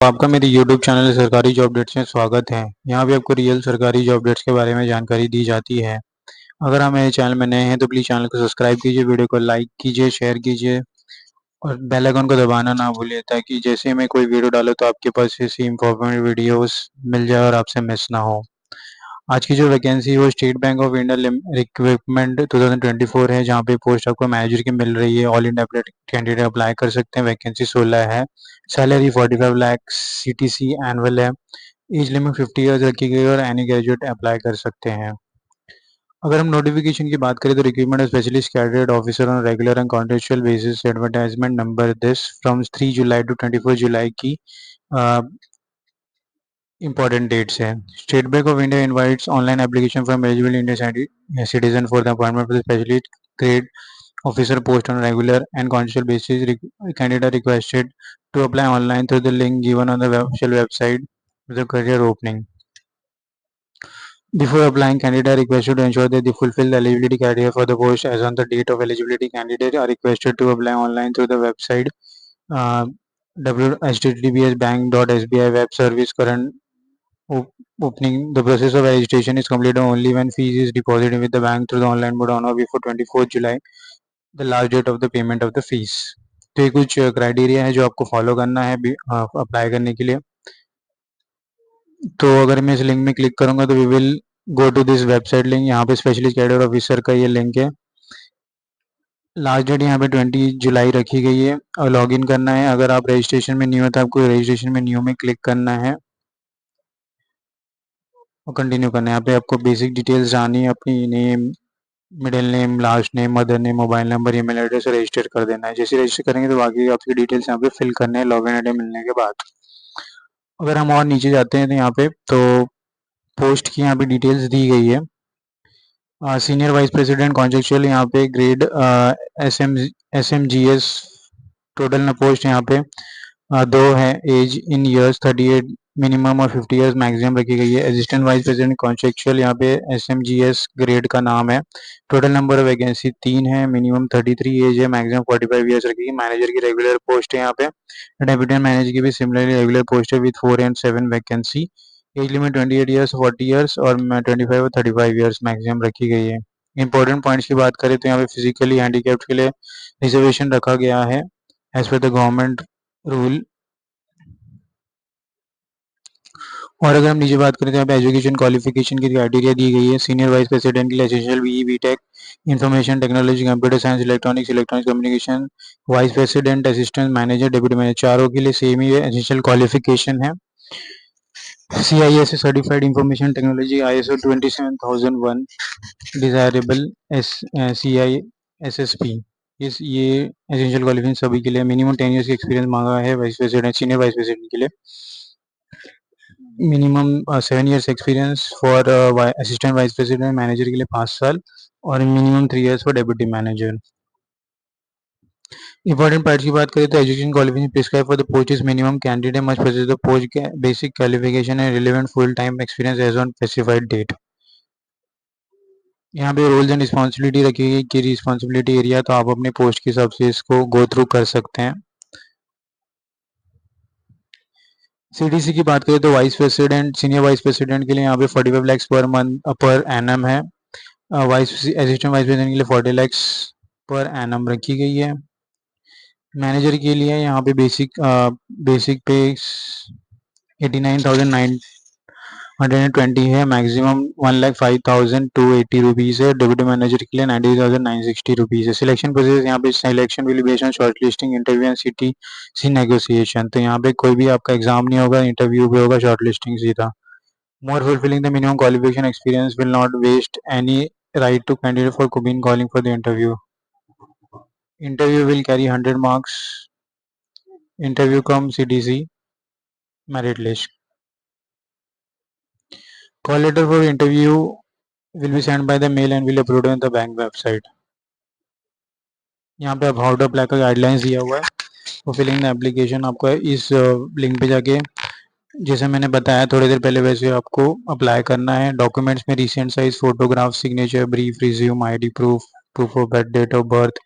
आपका मेरे YouTube channel सरकारी जॉब अपडेट्स में स्वागत है। यहाँ पे आपको रियल सरकारी जॉब अपडेट्स के बारे में जानकारी दी जाती है। अगर आप मेरे चैनल में नए हैं तो प्लीज़ चैनल को सब्सक्राइब कीजिए, वीडियो को लाइक कीजिए, शेयर कीजिए और बेल आइकन को दबाना ना भूलिए ताकि जैसे ही मैं कोई वीडियो डालूँ तो आपके पास ऐसी इन्फॉर्मेटिव वीडियोस मिल जाए और आपसे मिस ना हो। आज की जो वैकेंसी है वो state bank of India recruitment 2024 है, जहाँ पे पोस्ट आपको मैनेजर की मिल रही है। ऑल इंडिया कैंडिडेट अप्लाई कर सकते हैं। वैकेंसी 16 है। सैलरी 45 लाख सीटीसी एनुअल है। एज लिमिट 50 ईयर्स रखी गई है और एनी ग्रेजुएट अप्लाई कर सकते हैं। अगर हम नोटिफिकेशन की बात करें तो recruitment specialist cadet officer on regular and contractual basis. Advertisement number this from 3 July to 24 July की important dates है। State Bank of India invites online application from eligible Indian citizen for the appointment of the specialist grade officer post on regular and contractual basis. Candidate requested to apply online through the link given on the official website with the career opening. Before applying, candidate are requested to ensure that they fulfill the eligibility criteria for the post as on the date of eligibility. Candidate are requested to apply online through the website uh, https://bank.sbi web service. Current opening. The process of registration is completed only when fees is deposited with the bank through the online mode on or before 24 July, the last date of the payment of the fees. तो ये कुछ criteria है जो आपको follow करना है apply करने के लिए। तो अगर मैं इस लिंक में क्लिक करूंगा तो we will go to this website link. यहाँ पे स्पेशलिस्ट कैडर ऑफिसर का ये लिंक है। लास्ट डेट यहाँ पे 20 जुलाई रखी गई है और लॉगिन करना है। अगर आप रजिस्ट्रेशन में न्यू है तो आपको रजिस्ट्रेशन में न्यू में क्लिक करना है और कंटिन्यू करना है। यहाँ पे आपको बेसिक डिटेल्स डालनी है, अपनी name, middle name, last name, mother name, mobile number, email address register कर देना है। जैसे रजिस्टर करेंगे तो बाकी आपकी डिटेल्स यहाँ पे फिल करने हैं लॉगिन आईडी मिलने के बाद। अगर हम और नीचे जाते हैं तो यहाँ पे तो पोस्ट की यहाँ पे डिटेल्स दी गई है। सीनियर वाइस प्रेसिडेंट कॉन्ट्रेक्चुअल यहाँ पे grade S M G S. Total post यहाँ पे दो है। एज इन ईयर्स 38 मिनिमम और 50 ईयर्स मैक्सिमम रखी गई है। असिस्टेंट वाइस प्रेसिडेंट कॉन्ट्रेक्चुअल यहाँ पे एसएमजीएस ग्रेड का नाम है। टोटल नंबर ऑफ वैकेंसी 3 है। मिनिमम 33 एज है, मैक्सिमम 45 ईयर्स रखी है। मैनेजर की रेगुलर पोस्ट है यहाँ पे। डेप्यूटी मैनेजर की भी सिमिलरली रेगुलर पोस्ट है with 4 and 7 vacancy. Age limit 28 years, 40 years और 25 और 35 ईयर्स मैक्सिमम रखी गई है। इंपॉर्टेंट पॉइंट्स की बात करें तो यहाँ पे फिजिकली हैंडीकैप्ड के लिए रिजर्वेशन रखा गया है as per the government rule. और अगर हम नीचे बात करें तो यहाँ पे एजुकेशन क्वालिफिकेशन की क्राइटेरिया दी गई है। सीनियर वाइस प्रेसिडेंट के लिए essential BE BTech information technology computer science electronics electronics communication. Vice president assistant manager deputy manager चारों के लिए सेम ही है, एसेंशियल क्वालिफिकेशन है। CIS certified information technology ISO 27001 desirable CISSP। ये एसेंशियल क्वालिफिकेशन सभी के लिए। मिनिमम 10 ईयर्स का एक्सपीरियंस मांगा है vice president senior vice president के लिए। Minimum 7 years experience for assistant vice president manager के लिए 5 साल और minimum 3 years for deputy manager. Important part की बात करें तो education qualification prescribe for the post is minimum candidate must possess the post के basic qualification and relevant full time experience as on specified date. यहाँ पे roles and responsibility रखी गई कि रिस्पॉन्सिबिलिटी एरिया तो आप अपने पोस्ट के हिसाब से इसको गो थ्रू कर सकते हैं। सीडीसी की बात करें तो vice president senior vice president के लिए यहाँ पे 45 lakh per month per annum है। वाइस असिस्टेंट वाइस प्रेसिडेंट के लिए 40 लाख पर एनम रखी गई है। मैनेजर के लिए यहाँ पे बेसिक पे 89,920 है, मैक्सिमम 1,05,280 रुपीज़ है। डेप्यूटी मैनेजर के लिए 90,960 रुपीज़ है। सिलेक्शन प्रोसेस यहाँ पे selection will be based on short listing interview and C T C negotiation. तो यहाँ पे कोई भी आपका एग्जाम नहीं होगा, इंटरव्यू पे होगा, शॉर्ट लिस्टिंग सीधा। More fulfilling the minimum qualification experience will not vest any right to candidate for being calling for the interview. Interview will carry 100 marks. Interview come CDC merit list. Call letter for interview will be sent by the mail and will upload on the bank website. यहाँ पे अब how to apply का guidelines दिया हुआ है। तो filling the application आपको इस लिंक पे जाके जैसे मैंने बताया थोड़ी देर पहले वैसे आपको अप्लाई करना है। डॉक्यूमेंट्स में recent size photograph, signature, brief, resume, ID proof, proof of birth, date of birth,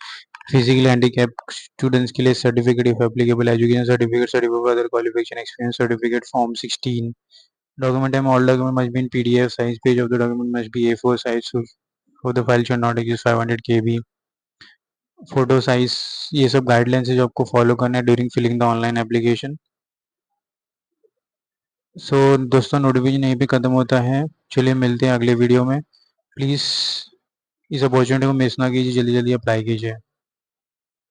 physically handicap students के लिए certificate if applicable, education certificate, certificate other qualification, experience certificate, form 16. Document time, all document must be in PDF size. Page of the document must be A4 size. So for the file should not exceed 500 KB. Photo size, ये सब guidelines है जो आपको follow करना है during filling the online application. So दोस्तों, notification यहीं पे ख़त्म होता है। चलिए मिलते हैं अगले वीडियो में। प्लीज़ इस अपॉर्चुनिटी को मिस ना कीजिए, जल्दी जल्दी अप्लाई कीजिए।